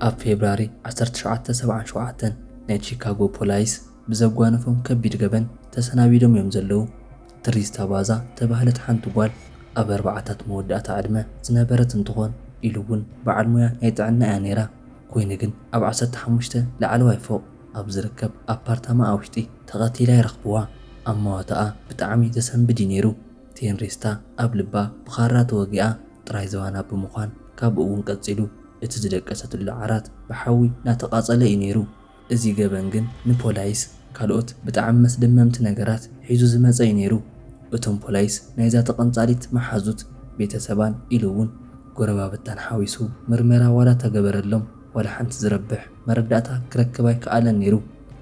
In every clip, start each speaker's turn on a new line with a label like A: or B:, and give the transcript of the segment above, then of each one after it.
A: ኣብ ፌብራሪ 1977 ናይ ቺካጎ ፖሊስ ብዘጓነፎም ከቢድ ገበን ተሰናቢዶም እዮም ዘለዉ። ትሪስታ ባዛ ተባህለት ሓንቲ ጓል ኣብ 4 መወዳእታ ዕድመ ዝነበረት እንትኾን ኢሉ እውን በዓል ሞያ ናይ ጥዕና እያ ነይራ። ኮይኑ ግን ኣብ 15 ላዕለዋይ ፎቕ ኣብ ዝርከብ ኣፓርታማ ውሽጢ ተቐቲላ ይረኽብዋ። ኣማዋትኣ ብጣዕሚ ዘሰንብድ ነይሩ። ትሪስታ ኣብ ልባ ብኻራ ተወጊኣ ጥራይ ዝባና ብምዃን ካብኡ እውን ቀፂሉ እቲ ዝደቀሰትሉ ዓራት ብሓዊ እናተቓጸለ እዩ ነይሩ። እዚ ገበን ግን ንፖሊስ ካልኦት ብጣዕሚ መስደመምቲ ነገራት ሒዙ ዝመፀ እዩ ነይሩ። እቶም ፖሊስ ናይዛ ተቐንጻሊት መሓዙት ቤተሰባን ኢሉ እውን ጎረባብታን ሓዊሱ ምርመራ ዋላ ተገበረሎም ዋላ ሓንቲ ዝረብሕ መረዳእታ ክረክብ ኣይከኣለን ነይሩ።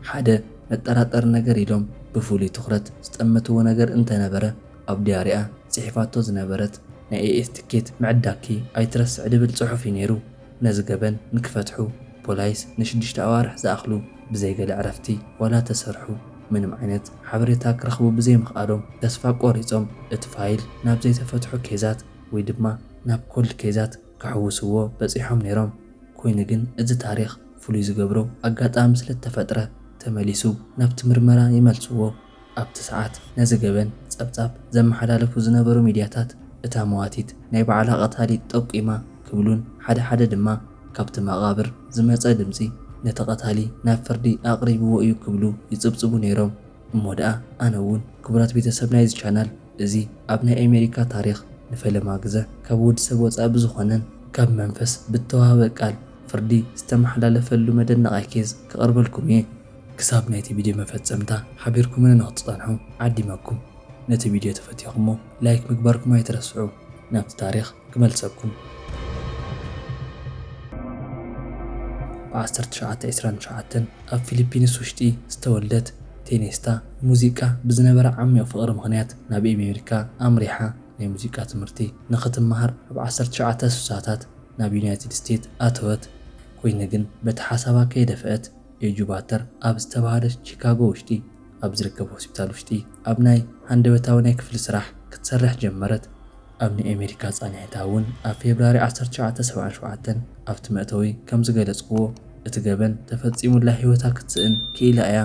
A: ሓደ መጠራጠሪ ነገር ኢሎም ብፍሉይ ትኹረት ዝጠመትዎ ነገር እንተነበረ ኣብ ዲያሪኣ ጽሒፋቶ ዝነበረት ናይ ኤኤስ ትኬት ምዕዳግኪ ኣይትረስዕ ድብል ጽሑፍ እዩ ነይሩ። ነዚ ገበን ንክፈትሑ ፖሊስ ን6 ኣዋርሕ ዝኣኽሉ ብዘይገለ ዕረፍቲ ዋላ ተሰርሑ ምንም ዓይነት ሓበሬታ ክረኽቡ ብዘይምኽኣሎም ተስፋ ቆሪፆም እቲ ፋይል ናብ ዘይተፈትሑ ኬዛት ወይ ድማ ናብ ኮልድ ኬዛት ክሕውስዎ በፂሖም ነይሮም። ኮይኑ ግን እዚ ታሪክ ፍሉይ ዝገብሮ ኣጋጣሚ ስለተፈጥረ ተመሊሱ ናብቲ ምርመራ ይመልስዎ። ኣብቲ ሰዓት ነዚ ገበን ጸብጻብ ዘመሓላለፉ ዝነበሩ ሚድያታት እታ መዋቲት ናይ ባዕላ ቐታሊ ጠቂማ ክብሉን ሓደ ድማ ካብቲ መቓብር ዝመፀ ድምፂ ነቲ ቐታሊ ናብ ፍርዲ ኣቕሪብዎ እዩ ክብሉ ይጽብጽቡ ነይሮም። እሞ ደኣ ኣነ እውን ክቡራት ቤተሰብ ናይዚ ቻናል እዚ ኣብ ናይ ኣሜሪካ ታሪክ ንፈለማ ግዘ ካብ ወዲ ሰብ ወፃኢ ብዝኾነን ካብ መንፈስ ብተዋህበ ቃል ፍርዲ ዝተመሓላለፈሉ መደነቓይ ኬዝ ክቐርበልኩም እየ። ክሳብ ናይቲ ቪድዮ መፈጸምታ ሓቢርኩምን ንኽትጸንሑ ዓዲመኩም። ነቲ ቪድዮ ተፈቲኹሞ ላይክ ምግባርኩም ኣይትረስዑ። ናብቲ ታሪክ ክመልሰኩም። ብ1929 ኣብ ፊሊፒንስ ውሽጢ ዝተወልደት ትሪስታ ሙዚቃ ብዝነበረ ዓሚቕ ፍቕሪ ምኽንያት ናብ ኣሜሪካ ኣምሪሓ ናይ ሙዚቃ ትምህርቲ ንኽትመሃር ኣብ 1960ታት ናብ ዩናይትድ ስቴትስ ኣተወት። ኮይኑ ግን በቲ ሓሳባ ከይደፍአት ኤጁባተር ኣብ ዝተባህለ ቺካጎ ውሽጢ ኣብ ዝርከብ ሆስፒታል ውሽጢ ኣብ ናይ ሃንደበታዊ ናይ ክፍሊ ስራሕ ክትሰርሕ ጀመረት። ኣብ ናይ ኣሜሪካ ጻኒዕታ እውን ኣብ ፌብራሪ 1977 ኣብቲ መእተዊ ከም ዝገለጽክዎ እቲ ገበን ተፈጺሙላ ህይወታ ክትስእን ክኢላ እያ።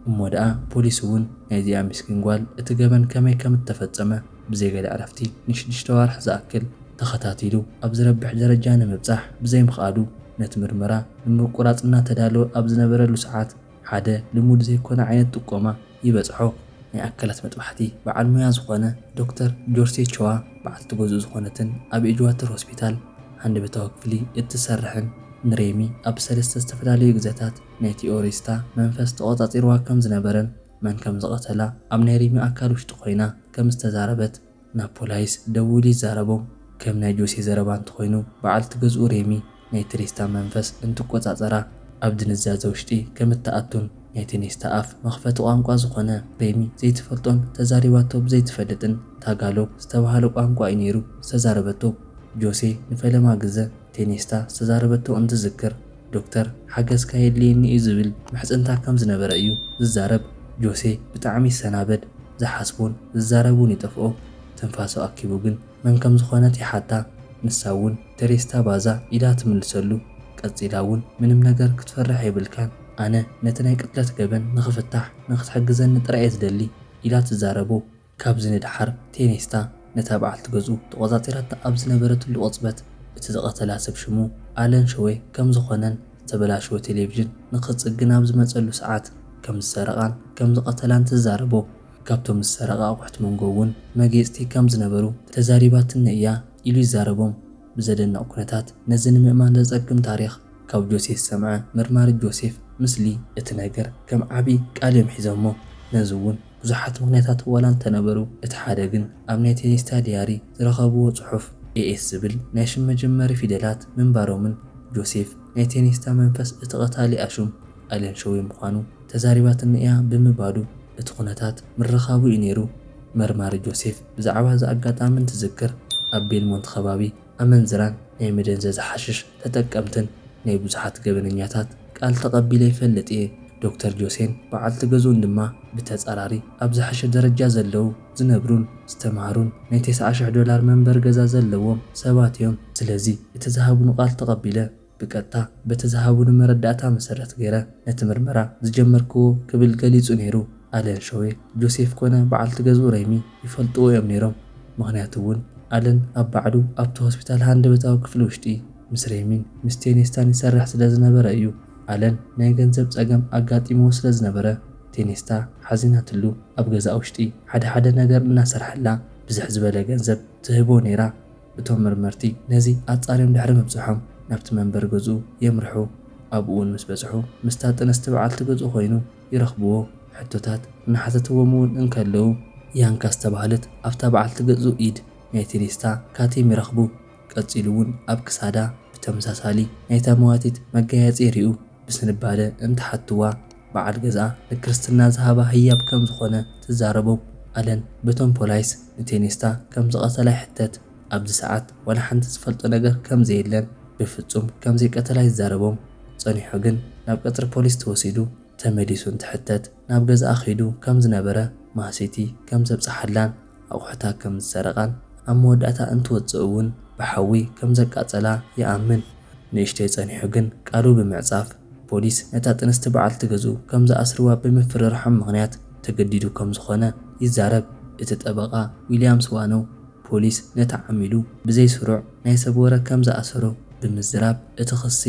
A: እሞ ደኣ ፖሊስ እውን ናይዚኣ ምስኪን ጓል እቲ ገበን ከመይ ከም እተፈጸመ ብዘይገለ ዕረፍቲ ን6 ኣዋርሕ ዝኣክል ተኸታቲሉ ኣብ ዝረብሕ ደረጃ ንምብጻሕ ብዘይምኽኣሉ ነቲ ምርመራ ንምቁራጽ እናተዳለወ ኣብ ዝነበረሉ ሰዓት ሓደ ልሙድ ዘይኮነ ዓይነት ጥቆማ ይበጽሖ። ናይ ኣካላት መጥባሕቲ በዓል ሞያ ዝኾነ ዶክተር ጆርሴ ቾዋ በዓልቲ ገዝኡ ዝኾነትን ኣብ ኤጅዋተር ሆስፒታል ሃንደበታዊ ክፍሊ እትሰርሕን ንሬሚ ኣብ 3 ዝተፈላለዩ ግዜታት ናይ ትሪስታ መንፈስ ተቖጻጺርዋ ከም ዝነበረን መን ከም ዝቐተላ ኣብ ናይ ሬሚ ኣካል ውሽጢ ኮይና ከም ዝተዛረበት ናብ ፖሊስ ደውሉ ይዛረቦም። ከም ናይ ጆሴ ዘረባ እንተኮይኑ በዓልቲ ገዝኡ ሬሚ ናይ ትሪስታ መንፈስ እንትቆጻጸራ ኣብ ድንዛዘ ውሽጢ ከም እተኣቱን ናይ ትሪስታ ኣፍ መኽፈቲ ቋንቋ ዝኾነ ሬሚ ዘይትፈልጦን ተዛሪባቶ ብዘይትፈልጥን ታጋሎግ ዝተባህለ ቋንቋ እዩ ነይሩ ዝተዛረበቶ። ጆሴ ንፈለማ ግዘ ትሪስታ ዝተዛረበቶ እንትዝክር ዶክተር ሓገዝ ካየድልየኒ እዩ ዝብል ምሕፅንታ ከም ዝነበረ እዩ ዝዛረብ። ጆሴ ብጣዕሚ ይሰናበድ፣ ዝሓስቡን ዝዛረቡን ይጠፍኦ። ትንፋሱ ኣኪቡ ግን መን ከም ዝኾነት ይሓታ። ንሳ እውን ትሪስታ ባዛ ኢዳ ትምልሰሉ። ቀፂላ እውን ምንም ነገር ክትፈርሕ የብልካን፣ ኣነ ነቲ ናይ ቅትለት ገበን ንኽፍታሕ ንኽትሕግዘኒ ጥራይ እየ ዝደሊ ኢላ ትዛረቦ። ካብዚ ንድሓር ትሪስታ ነታ በዓልቲ ገዝኡ ተቖጻጺራታ ኣብ ዝነበረትሉ ቅጽበት እቲ ዝቐተላ ሰብ ሽሙ ኣለን ሾዌ ከም ዝኾነን ዝተበላሸወ ቴሌቪዥን ንኽጽግን ኣብ ዝመጸሉ ሰዓት ከም ዝሰረቓን ከም ዝቐተላን ትዛረቦ። ካብቶም ዝሰረቓ ኣቑሑት መንጎ እውን መጌጽቲ ከም ዝነበሩ ተዛሪባትኒ እያ ኢሉ ይዛረቦም። ብዘደንቕ ኩነታት ነዚ ንምእማን ዘጸግም ታሪክ ካብ ጆሴፍ ዝሰምዐ መርማሪ ጆሴፍ ምስሊ እቲ ነገር ከም ዓብዪ ቃል እዮም ሒዞሞ። ነዚ እውን ብዙሓት ምኽንያታት ዋላ እንተነበሩ እቲ ሓደ ግን ኣብ ናይ ትሪስታ ዲያሪ ዝረኸብዎ ጽሑፍ ኤኤስ ዝብል ናይ ሽም መጀመሪ ፊደላት ምንባሮምን ጆሴፍ ናይ ትሪስታ መንፈስ እቲ ቐታሊ ኣሹም ኣለን ሾዌ ምዃኑ ተዛሪባትኒ እያ ብምባሉ እቲ ኩነታት ምርኻቡ እዩ ነይሩ። መርማሪ ጆሴፍ ብዛዕባ እዚ ኣጋጣሚ እንትዝክር ኣብ ቤልሞንት ከባቢ ኣመንዝራን ናይ መደንዘዝ ሓሽሽ ተጠቀምትን ናይ ብዙሓት ገበነኛታት ቃል ተቐቢለ ይፈልጥ እየ። ዶክተር ጆሴን በዓልቲ ገዝኡን ድማ ብተጻራሪ ኣብ ዝሓሸ ደረጃ ዘለዉ ዝነብሩን ዝተምሃሩን ናይ $9,000 መንበር ገዛ ዘለዎም ሰባት እዮም። ስለዚ እቲ ዝሃቡን ቃል ተቐቢለ بقطع بتزهابون مرداتا مسرت غيره نتمرمرا زجمركو كبل قليصو نيرو ألين شوي جوزيف كونه بعال تغزو ريمي يفلطو يوم نيروم مغنياتون ألين أب بعدو أبتو هسبيتال هاند بتاو كفلوشتي مس ريمين مستينيستان يسرح سلازنبر أيو ألين ناي ገንዘብ ጸገም አጋጢሞ ስለዝነበረ ቴኒስታ ሓዚናትሉ ኣብ ገዛ ውሽጢ ሓደ ነገር እናሰርሐላ ብዙሕ ዝበለ ገንዘብ ትህቦ ነይራ እቶም መርመርቲ ነዚ ኣጻሪም ድሕሪ ምብጽሖም ናብቲ መንበር ገዙ የምርሑ ኣብኡን ምስ በጽሑ ምስታ ጥንስቲ በዓልቲ ገዙ ኮይኑ ይረኽብዎ ሕቶታት እናሓተትዎም እውን እንከለዉ ያንካ ዝተባህለት ኣብታ በዓልቲ ገዙ ኢድ ናይ ቴኒስታ ካቲም ይረኽቡ ቀጺሉ እውን ኣብ ክሳዳ ብተመሳሳሊ ናይታ መዋቲት መጋየጺ ይርኡ بسنبالة انت حتوا بعد جزء الكريستنا ذهب هياب كم زخونة تزاربو ألن بتون بولايس نتينيستا كم زقتلا حتت أبد ساعات ولا حنت سفلت نجر كم زيلن بفتوم كم زي قتلا يزاربو صني حجن ناب قطر بوليس توسيدو تمديسون تحتت ناب جزء أخيدو كم زنبرة مع سيتي كم زبص حلان أو حتى كم زرقان أمود أتا أنتو تزقون بحوي كم زك قتلا يأمن نيشتي صني حجن قالوا بمعصاف بوليس نتا تنست بعالت ገዙ ከምዛ ኣስርዋ ብምፍርርሖም ምኽንያት ተገዲዱ ከም ዝኾነ ይዛረብ እቲ ጠበቓ ዊልያምስ ዋኖ ፖሊስ ነታ ዓሚሉ ብዘይ ስሩዕ ናይ ሰብ ወረ ከምዛ ኣሰሮ ብምዝራብ እቲ ክሲ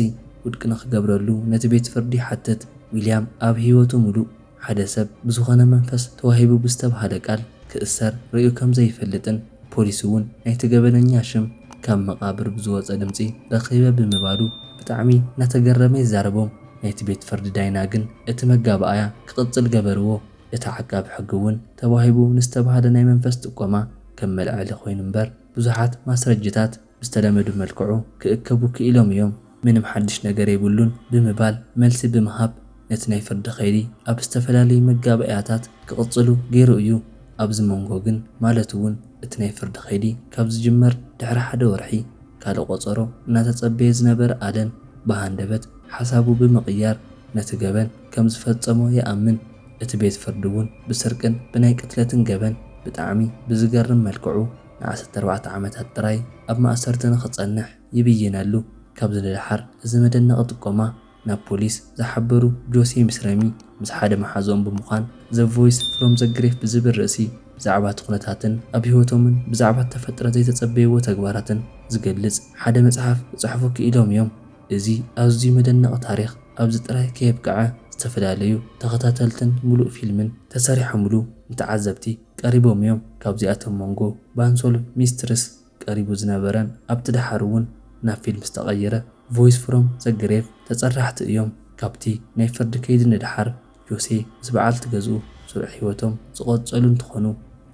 A: ውድቅ ንኽገብረሉ ነቲ ቤት ፍርዲ ሓተት ዊልያም ኣብ ህይወቱ ሙሉእ ሓደ ሰብ ብዝኾነ መንፈስ ተዋሂቡ ብዝተባሃለ ቃል ክእሰር ርእዩ ከምዘ ይፈልጥን ፖሊስ እውን ናይቲ ገበነኛ ሽም ካብ መቃብር ብዝወፀ ድምፂ ረኺበ ብምባሉ ብጣዕሚ እናተገረመ ይዛረቦም ናይቲ ቤት ፍርዲ ዳይና ግን እቲ መጋባእያ ክቅጽል ገበርዎ እቲ ዓቃብ ሕጊ እውን ተዋሂቡ ንዝተባሃለ ናይ መንፈስ ጥቆማ ከም መልዕሊ ኮይኑ እምበር ብዙሓት ማስረጃታት ብዝተለመዱ መልክዑ ክእከቡ ክኢሎም እዮም ምንም ሓድሽ ነገር የብሉን ብምባል መልሲ ብምሃብ ነቲ ናይ ፍርዲ ኸይዲ ኣብ ዝተፈላለዩ መጋባእያታት ክቅጽሉ ገይሩ እዩ ኣብዚ መንጎ ግን ማለት እውን እቲ ናይ ፍርዲ ኸይዲ ካብ ዝጅመር ድሕሪ ሓደ ወርሒ ካልእ ቆፀሮ እናተጸበየ ዝነበረ ኣለን ብሃንደበት ሓሳቡ ብምቕያር ነቲ ገበን ከም ዝፈጸሞ ይኣምን እቲ ቤት ፍርዲ እውን ብስርቅን ብናይ ቅትለትን ገበን ብጣዕሚ ብዝገርም መልክዑ ን14 ዓመታት ጥራይ ኣብ ማእሰርቲ ንኽጸንሕ ይብይነሉ ካብ ዝድሓር እዚ መደነቒ ጥቆማ ናብ ፖሊስ ዝሓበሩ ጆሴ ምስረሚ ምስ ሓደ መሓዞም ብምዃን ዘ ቮይስ ፍሮም ዘ ግሬፍ ብዝብል ርእሲ ብዛዕባ ኩነታትን ኣብ ህይወቶምን ብዛዕባ ተፈጥሮ ዘይተጸበይዎ ተግባራትን ዝገልጽ ሓደ መጽሓፍ ጽሑፉ ክኢሎም እዮም እዚ ኣዝዩ መደነቒ ታሪኽ ኣብዚ ጥራይ ከየብቅዐ ዝተፈላለዩ ተኸታተልትን ሙሉእ ፊልምን ተሰሪሖምሉ ንተዓዘብቲ ቀሪቦም እዮም ካብዚኣቶም መንጎ ባንሶል ሚስትርስ ቀሪቡ ዝነበረን ኣብቲ ድሓር እውን ናብ ፊልም ዝተቐየረ ቮይስ ፍሮም ዘ ግሬቭ ተጸራሕቲ እዮም ካብቲ ናይ ፍርዲ ከይዲ ንድሓር ጆሴ ምስ በዓልቲ ገዝኡ ስሩዕ ህይወቶም ዝቐጸሉ እንትኾኑ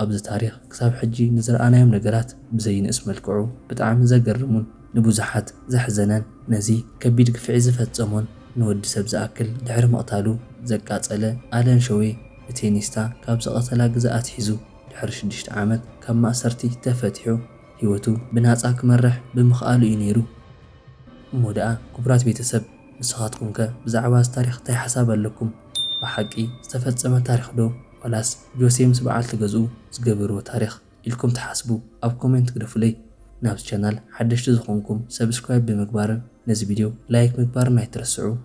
A: ኣብዚ ታሪኽ ክሳብ ሕጂ ንዝረኣናዮም ነገራት ብዘይንእስ መልክዑ ብጣዕሚ ዘገርሙን ንብዙሓት ዘሕዘነን ነዚ ከቢድ ግፍዒ ዝፈጸሞን ንወዲ ሰብ ዝኣክል ድሕሪ መቕታሉ ዘቃጸለ ኣለን ሾዌ ንቴኒስታ ካብ ዝቐተላ ግዛኣት ሒዙ ድሕሪ 6 ዓመት ካብ ማእሰርቲ ተፈቲሑ ህይወቱ ብናጻ ክመርሕ ብምኽኣሉ እዩ ነይሩ እሞ ደኣ ክቡራት ቤተሰብ ንስኻትኩም ከ ብዛዕባ እዚ ታሪኽ እንታይ ሓሳብ ኣለኩም ብሓቂ ዝተፈጸመ ታሪኽ ዶ ወላስ ጆሴ ምስ በዓልቲ ገዝኡ ዝገበርዎ ታሪኽ ኢልኩም ትሓስቡ ኣብ ኮሜንት ግደፉለይ نابس channel حدشت زخونكم سبسكرايب بمقبارن نزي فيديو لايك مقبارن ما يترسعوا